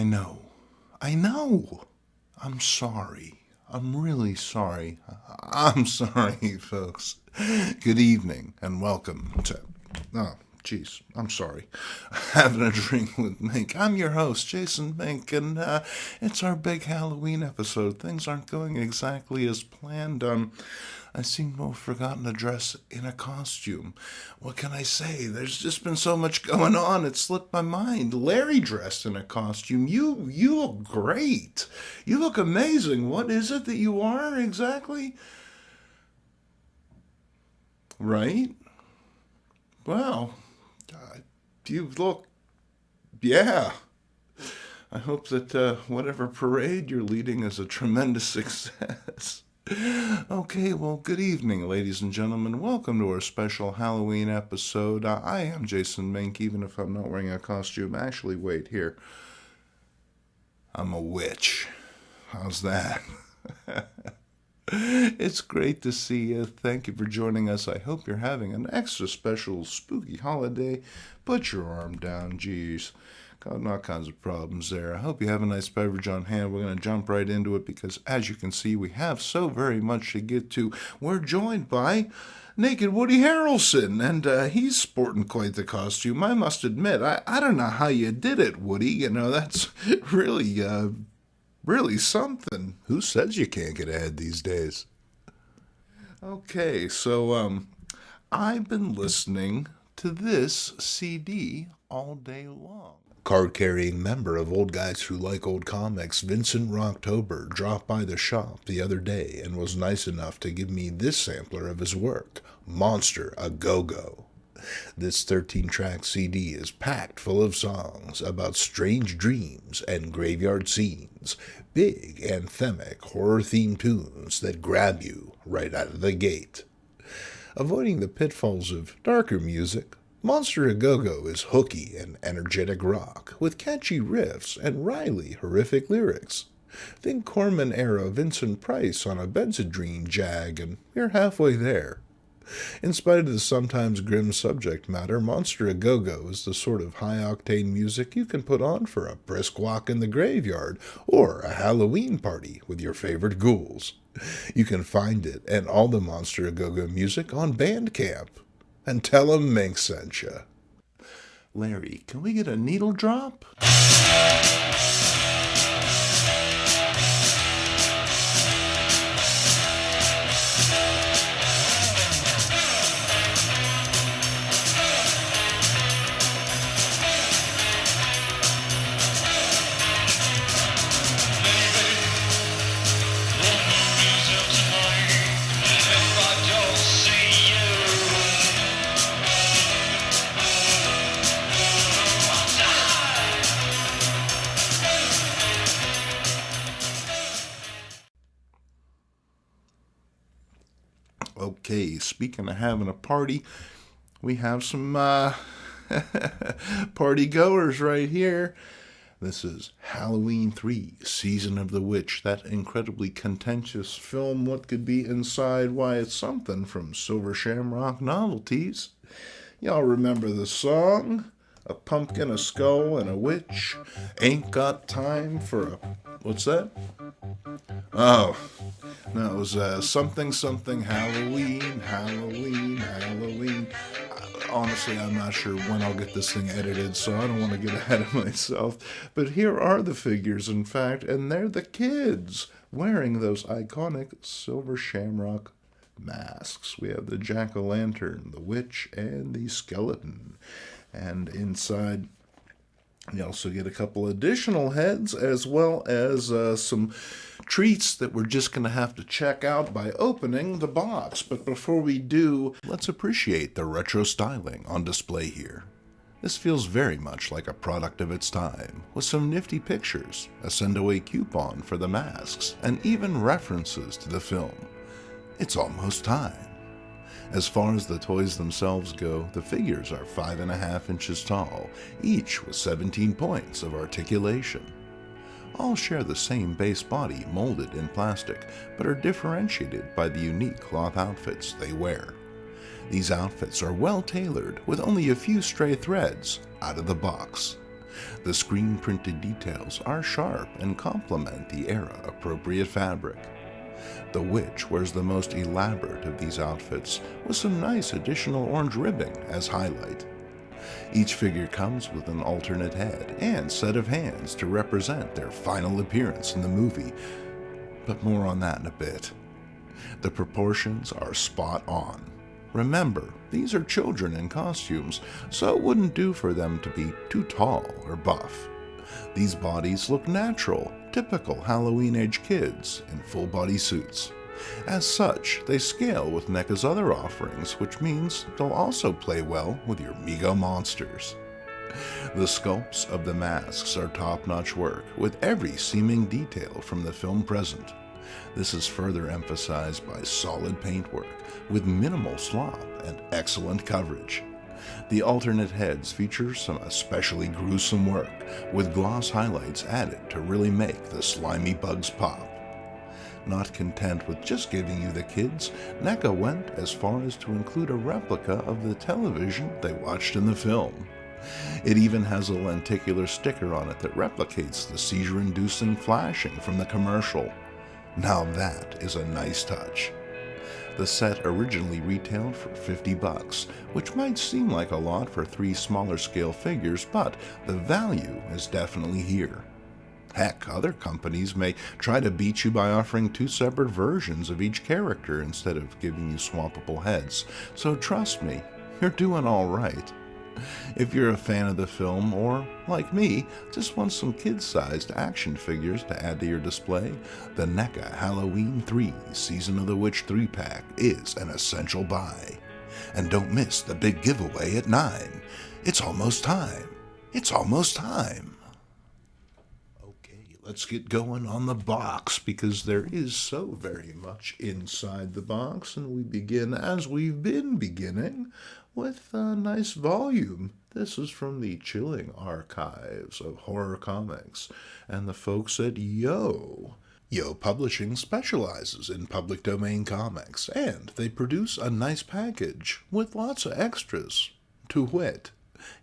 know. I'm sorry. I'm really sorry. I'm sorry, folks. Good evening and welcome to... Oh, jeez, I'm sorry. Having a drink with Mink. I'm your host, Jason Mink, and it's our big Halloween episode. Things aren't going exactly as planned. I seem to have forgotten to dress in a costume. What can I say? There's just been so much going on, it slipped my mind. Larry dressed in a costume. You look great. You look amazing. What is it that you are exactly? Right? Well, you look... Yeah. I hope that whatever parade you're leading is a tremendous success. Okay, well, good evening, ladies and gentlemen. Welcome to our special Halloween episode. I am Jason Mink, even if I'm not wearing a costume. Actually, wait, here. I'm a witch. How's that? It's great to see you. Thank you for joining us. I hope you're having an extra special spooky holiday. Put your arm down, geez. Causing all kinds of problems there. I hope you have a nice beverage on hand. We're going to jump right into it because, as you can see, we have so very much to get to. We're joined by Naked Woody Harrelson, and he's sporting quite the costume. I must admit, I don't know how you did it, Woody. You know, that's really something. Who says you can't get ahead these days? Okay, so I've been listening to this CD all day long. Card-carrying member of Old Guys Who Like Old Comics, Vincent Rocktober, dropped by the shop the other day and was nice enough to give me this sampler of his work, Monsteragogo. This 13-track CD is packed full of songs about strange dreams and graveyard scenes, big anthemic horror-themed tunes that grab you right out of the gate. Avoiding the pitfalls of darker music, Monsteragogo is hooky and energetic rock, with catchy riffs and wryly horrific lyrics. Think Corman-era Vincent Price on a Benzedrine jag, and you're halfway there. In spite of the sometimes grim subject matter, Monsteragogo is the sort of high-octane music you can put on for a brisk walk in the graveyard or a Halloween party with your favorite ghouls. You can find it and all the Monsteragogo music on Bandcamp. And tell him Mink sent you. Larry, can we get a needle drop? Okay, speaking of having a party, we have some party goers right here. This is Halloween 3, Season of the Witch, that incredibly contentious film, What Could Be Inside? Why, it's something from Silver Shamrock Novelties. Y'all remember the song? A pumpkin, a skull, and a witch. Ain't got time for a... What's that? Oh, no, it was something Halloween. Honestly, I'm not sure when I'll get this thing edited, so I don't want to get ahead of myself. But here are the figures, in fact, and they're the kids wearing those iconic Silver Shamrock masks. We have the jack-o'-lantern, the witch, and the skeleton. And inside, you also get a couple additional heads, as well as some treats that we're just going to have to check out by opening the box. But before we do, let's appreciate the retro styling on display here. This feels very much like a product of its time, with some nifty pictures, a send-away coupon for the masks, and even references to the film. It's almost time. As far as the toys themselves go, the figures are 5.5 inches tall, each with 17 points of articulation. All share the same base body molded in plastic, but are differentiated by the unique cloth outfits they wear. These outfits are well tailored, with only a few stray threads out of the box. The screen-printed details are sharp and complement the era-appropriate fabric. The witch wears the most elaborate of these outfits with some nice additional orange ribbing as highlight. Each figure comes with an alternate head and set of hands to represent their final appearance in the movie, but more on that in a bit. The proportions are spot on. Remember, these are children in costumes, so it wouldn't do for them to be too tall or buff. These bodies look natural, typical Halloween-age kids in full-body suits. As such, they scale with NECA's other offerings, which means they'll also play well with your Mego monsters. The sculpts of the masks are top-notch work, with every seeming detail from the film present. This is further emphasized by solid paintwork, with minimal slop and excellent coverage. The alternate heads feature some especially gruesome work, with gloss highlights added to really make the slimy bugs pop. Not content with just giving you the kids, NECA went as far as to include a replica of the television they watched in the film. It even has a lenticular sticker on it that replicates the seizure-inducing flashing from the commercial. Now that is a nice touch. The set originally retailed for $50, which might seem like a lot for 3 smaller scale figures, but the value is definitely here. Heck, other companies may try to beat you by offering 2 separate versions of each character instead of giving you swappable heads, so trust me, you're doing all right. If you're a fan of the film, or, like me, just want some kid-sized action figures to add to your display, the NECA Halloween 3 Season of the Witch 3-pack is an essential buy. And don't miss the big giveaway at 9. It's almost time. It's almost time. Okay, let's get going on the box, because there is so very much inside the box, and we begin as we've been beginning, with a nice volume. This is from the chilling archives of horror comics and the folks at Yo. Yo Publishing specializes in public domain comics, and they produce a nice package with lots of extras. To wit,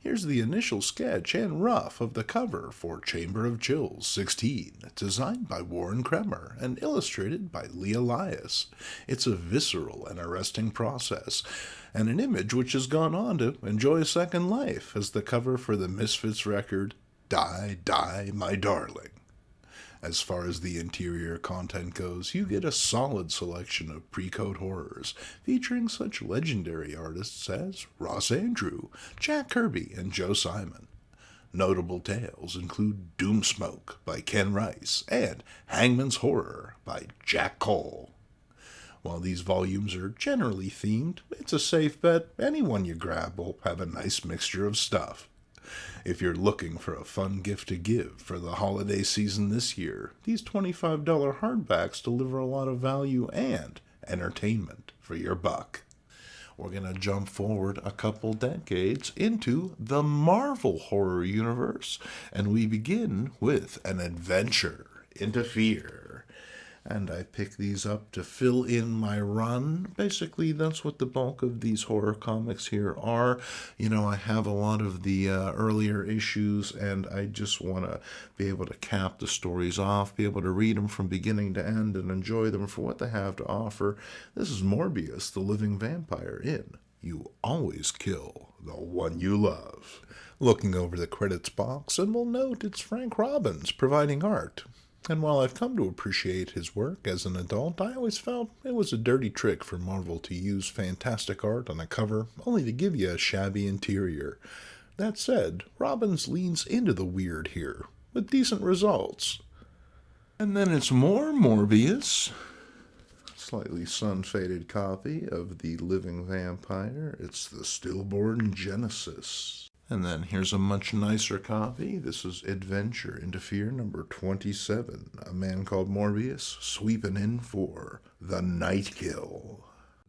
here's the initial sketch and rough of the cover for Chamber of Chills 16, designed by Warren Kremer and illustrated by Lee Elias. It's a visceral and arresting process, and an image which has gone on to enjoy a second life as the cover for the Misfits record, Die, Die, My Darling. As far as the interior content goes, you get a solid selection of pre-code horrors, featuring such legendary artists as Ross Andrew, Jack Kirby, and Joe Simon. Notable tales include Doomsmoke by Ken Rice and Hangman's Horror by Jack Cole. While these volumes are generally themed, it's a safe bet anyone you grab will have a nice mixture of stuff. If you're looking for a fun gift to give for the holiday season this year, these $25 hardbacks deliver a lot of value and entertainment for your buck. We're going to jump forward a couple decades into the Marvel horror universe, and we begin with an adventure into fear. And I pick these up to fill in my run. Basically, that's what the bulk of these horror comics here are. You know, I have a lot of the earlier issues, and I just want to be able to cap the stories off, be able to read them from beginning to end, and enjoy them for what they have to offer. This is Morbius, the living vampire, in You Always Kill the One You Love. Looking over the credits box, and we'll note it's Frank Robbins providing art. And while I've come to appreciate his work as an adult, I always felt it was a dirty trick for Marvel to use fantastic art on a cover only to give you a shabby interior. That said, Robbins leans into the weird here, with decent results. And then it's more Morbius. Slightly sun-faded copy of The Living Vampire. It's the Stillborn Genesis. And then here's a much nicer copy. This is Adventure into Fear number 27. A man called Morbius sweeping in for the Night Kill.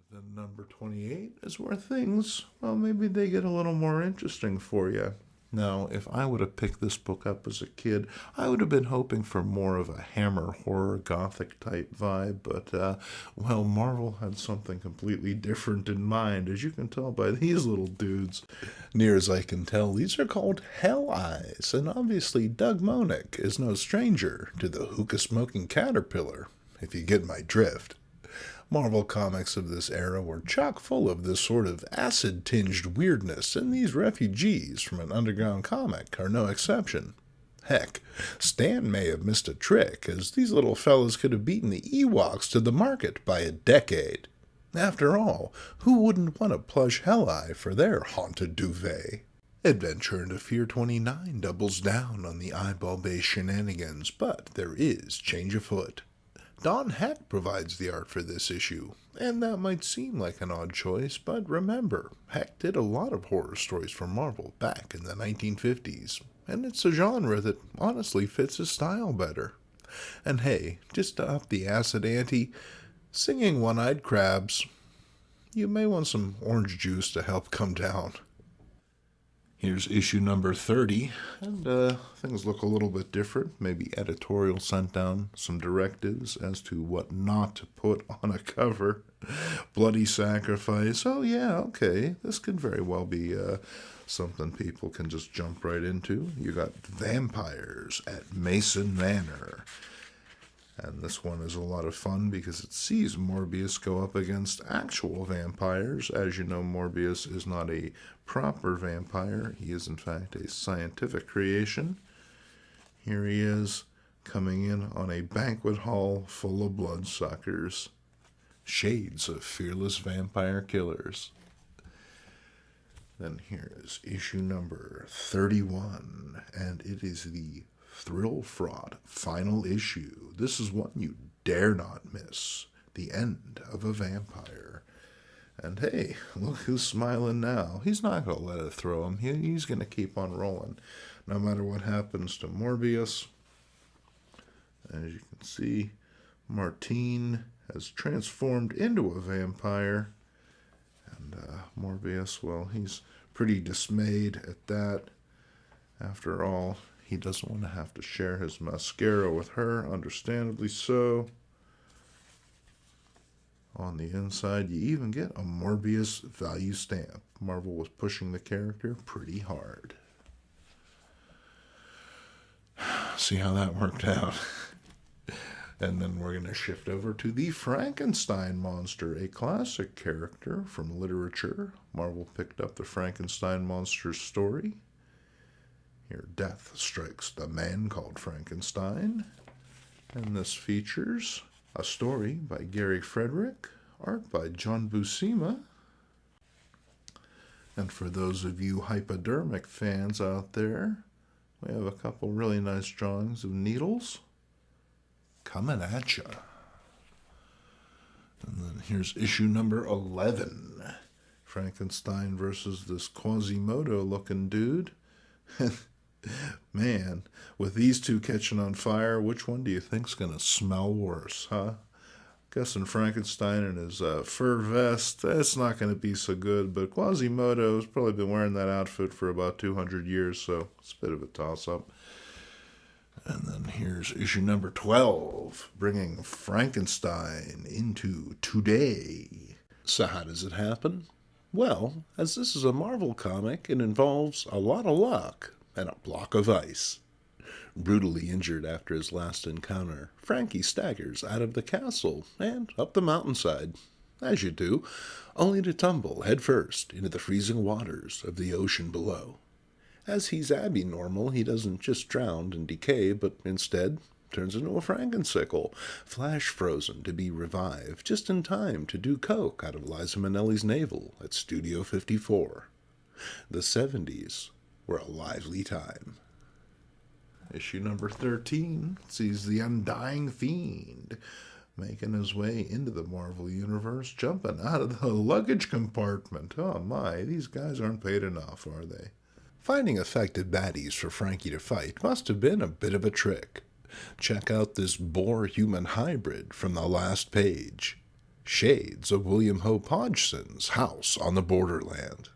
Then number 28 is where things, well, maybe they get a little more interesting for you. Now, if I would have picked this book up as a kid, I would have been hoping for more of a Hammer horror gothic type vibe, but, well, Marvel had something completely different in mind, as you can tell by these little dudes. Near as I can tell, these are called Hell Eyes, and obviously Doug Monick is no stranger to the hookah-smoking caterpillar, if you get my drift. Marvel comics of this era were chock full of this sort of acid-tinged weirdness, and these refugees from an underground comic are no exception. Heck, Stan may have missed a trick, as these little fellas could have beaten the Ewoks to the market by a decade. After all, who wouldn't want a plush Hell-Eye for their haunted duvet? Adventure into Fear 29 doubles down on the eyeball-based shenanigans, but there is change afoot. Don Heck provides the art for this issue, and that might seem like an odd choice, but remember, Heck did a lot of horror stories for Marvel back in the 1950s, and it's a genre that honestly fits his style better. And hey, just to up the acid ante, singing One-Eyed Crabs, you may want some orange juice to help come down. Here's issue number 30, and things look a little bit different. Maybe editorial sent down some directives as to what not to put on a cover. Bloody Sacrifice. Oh yeah, okay. This could very well be something people can just jump right into. You got Vampires at Mason Manor. And this one is a lot of fun because it sees Morbius go up against actual vampires. As you know, Morbius is not a proper vampire. He is, in fact, a scientific creation. Here he is, coming in on a banquet hall full of bloodsuckers. Shades of fearless vampire killers. Then here is issue number 31, and it is the thrill-fraught final issue. This is one you dare not miss. The end of a vampire. And hey, look who's smiling now. He's not going to let it throw him. He's going to keep on rolling, no matter what happens to Morbius. As you can see, Martine has transformed into a vampire. And Morbius, well, he's pretty dismayed at that. After all, he doesn't want to have to share his mascara with her, understandably so. On the inside, you even get a Morbius value stamp. Marvel was pushing the character pretty hard. See how that worked out. And then we're going to shift over to the Frankenstein monster, a classic character from literature. Marvel picked up the Frankenstein monster's story. Here, death strikes the man called Frankenstein. And this features a story by Gary Frederick, art by John Buscema. And for those of you hypodermic fans out there, we have a couple really nice drawings of needles coming at you. And then here's issue number 11. Frankenstein versus this Quasimodo-looking dude. Man, with these two catching on fire, which one do you think's going to smell worse, huh? Guessing Frankenstein in his fur vest, that's not going to be so good, but Quasimodo's probably been wearing that outfit for about 200 years, so it's a bit of a toss-up. And then here's issue number 12, bringing Frankenstein into today. So how does it happen? Well, as this is a Marvel comic, it involves a lot of luck and a block of ice. Brutally injured after his last encounter, Frankie staggers out of the castle and up the mountainside, as you do, only to tumble headfirst into the freezing waters of the ocean below. As he's abby-normal, he doesn't just drown and decay, but instead turns into a Frankensicle, flash-frozen to be revived just in time to do coke out of Liza Minnelli's navel at Studio 54. The 70s were a lively time. Issue number 13 sees the Undying Fiend making his way into the Marvel Universe, jumping out of the luggage compartment. Oh my, these guys aren't paid enough, are they? Finding effective baddies for Frankie to fight must have been a bit of a trick. Check out this boar-human hybrid from the last page. Shades of William Hope Hodgson's House on the Borderland.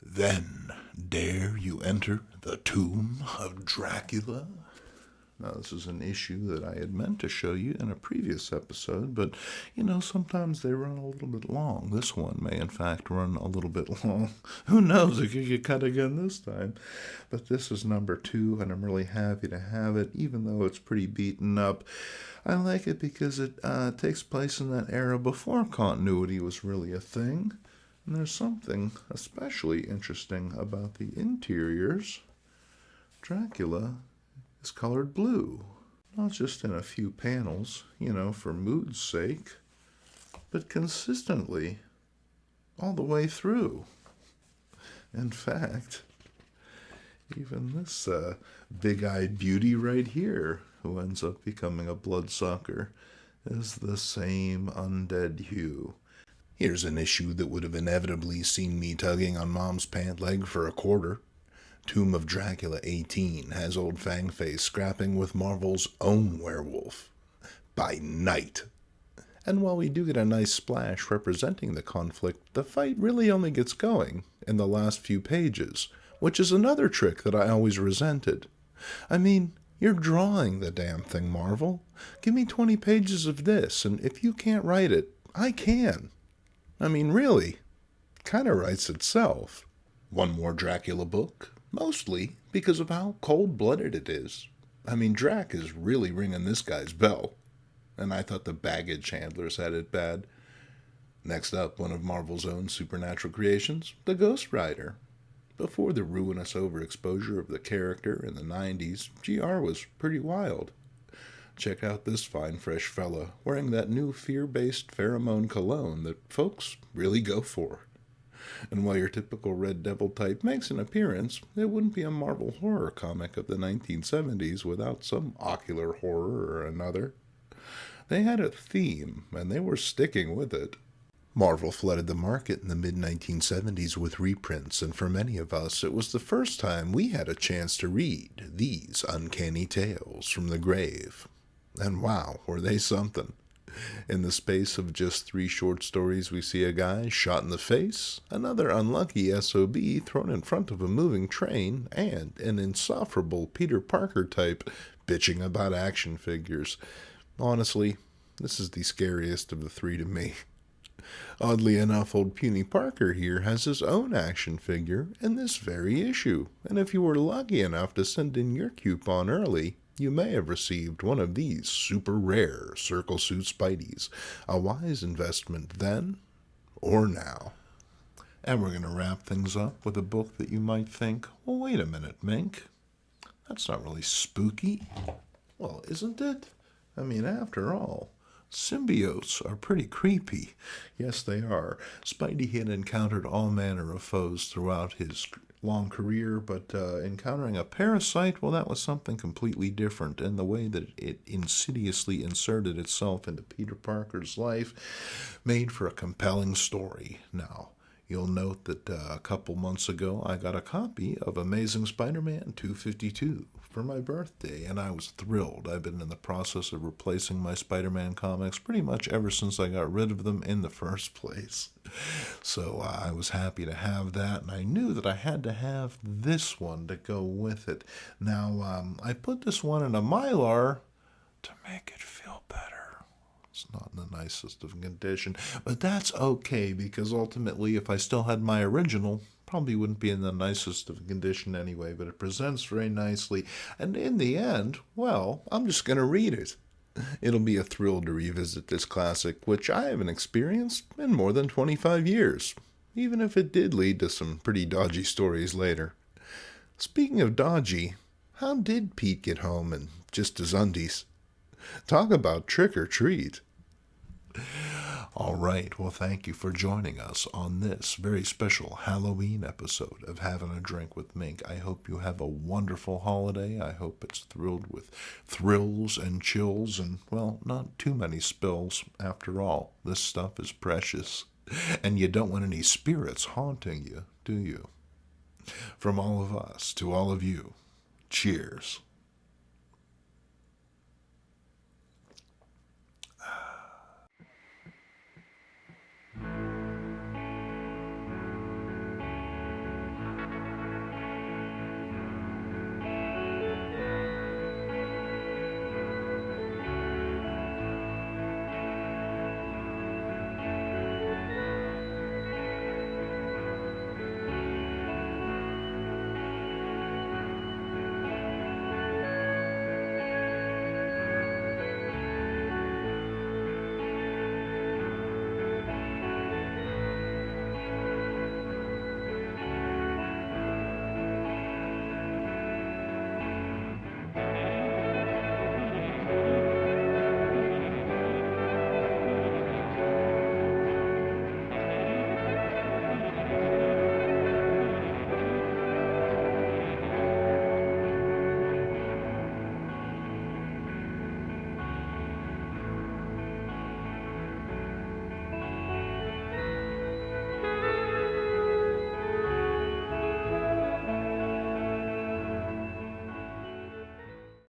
Then, Dare you enter the tomb of Dracula? Now, this is an issue that I had meant to show you in a previous episode, but, sometimes they run a little bit long. This one may, in fact, run a little bit long. Who knows? It could get cut again this time. But this is number 2, and I'm really happy to have it, even though it's pretty beaten up. I like it because it takes place in that era before continuity was really a thing. And there's something especially interesting about the interiors. Dracula is colored blue, not just in a few panels, for mood's sake, but consistently all the way through. In fact, even this big-eyed beauty right here, who ends up becoming a bloodsucker, is the same undead hue. Here's an issue that would have inevitably seen me tugging on Mom's pant leg for a quarter. Tomb of Dracula 18 has old Fangface scrapping with Marvel's own werewolf by night. And while we do get a nice splash representing the conflict, the fight really only gets going in the last few pages, which is another trick that I always resented. I mean, you're drawing the damn thing, Marvel. Give me 20 pages of this, and if you can't write it, I can. I mean, really, it kind of writes itself. One more Dracula book. Mostly because of how cold-blooded it is. I mean, Drac is really ringing this guy's bell. And I thought the baggage handlers had it bad. Next up, one of Marvel's own supernatural creations, the Ghost Rider. Before the ruinous overexposure of the character in the 90s, GR was pretty wild. Check out this fine fresh fella wearing that new fear-based pheromone cologne that folks really go for. And while your typical Red Devil type makes an appearance, it wouldn't be a Marvel horror comic of the 1970s without some ocular horror or another. They had a theme, and they were sticking with it. Marvel flooded the market in the mid-1970s with reprints, and for many of us, it was the first time we had a chance to read these uncanny tales from the grave. And wow, were they something. In the space of just 3 short stories, we see a guy shot in the face, another unlucky SOB thrown in front of a moving train, and an insufferable Peter Parker type bitching about action figures. Honestly, this is the scariest of the 3 to me. Oddly enough, old Puny Parker here has his own action figure in this very issue, and if you were lucky enough to send in your coupon early, you may have received one of these super rare Circle Suit Spideys. A wise investment then or now. And we're going to wrap things up with a book that you might think, well, wait a minute, Mink. That's not really spooky. Well, isn't it? I mean, after all, symbiotes are pretty creepy. Yes, they are. Spidey had encountered all manner of foes throughout his long career, but encountering a parasite, well, that was something completely different, and the way that it insidiously inserted itself into Peter Parker's life made for a compelling story. Now, you'll note that a couple months ago I got a copy of Amazing Spider-Man 252 for my birthday, and I was thrilled. I've been in the process of replacing my Spider-Man comics pretty much ever since I got rid of them in the first place. So I was happy to have that, and I knew that I had to have this one to go with it. Now, I put this one in a Mylar to make it feel better. It's not in the nicest of condition, but that's okay, because ultimately, if I still had my original, probably wouldn't be in the nicest of condition anyway, but it presents very nicely, and in the end, well, I'm just going to read it. It'll be a thrill to revisit this classic, which I haven't experienced in more than 25 years, even if it did lead to some pretty dodgy stories later. Speaking of dodgy, how did Pete get home in just his undies? Talk about trick or treat. All right, well, thank you for joining us on this very special Halloween episode of Having a Drink with Mink. I hope you have a wonderful holiday. I hope it's thrilled with thrills and chills and, well, not too many spills. After all, this stuff is precious, and you don't want any spirits haunting you, do you? From all of us to all of you, cheers.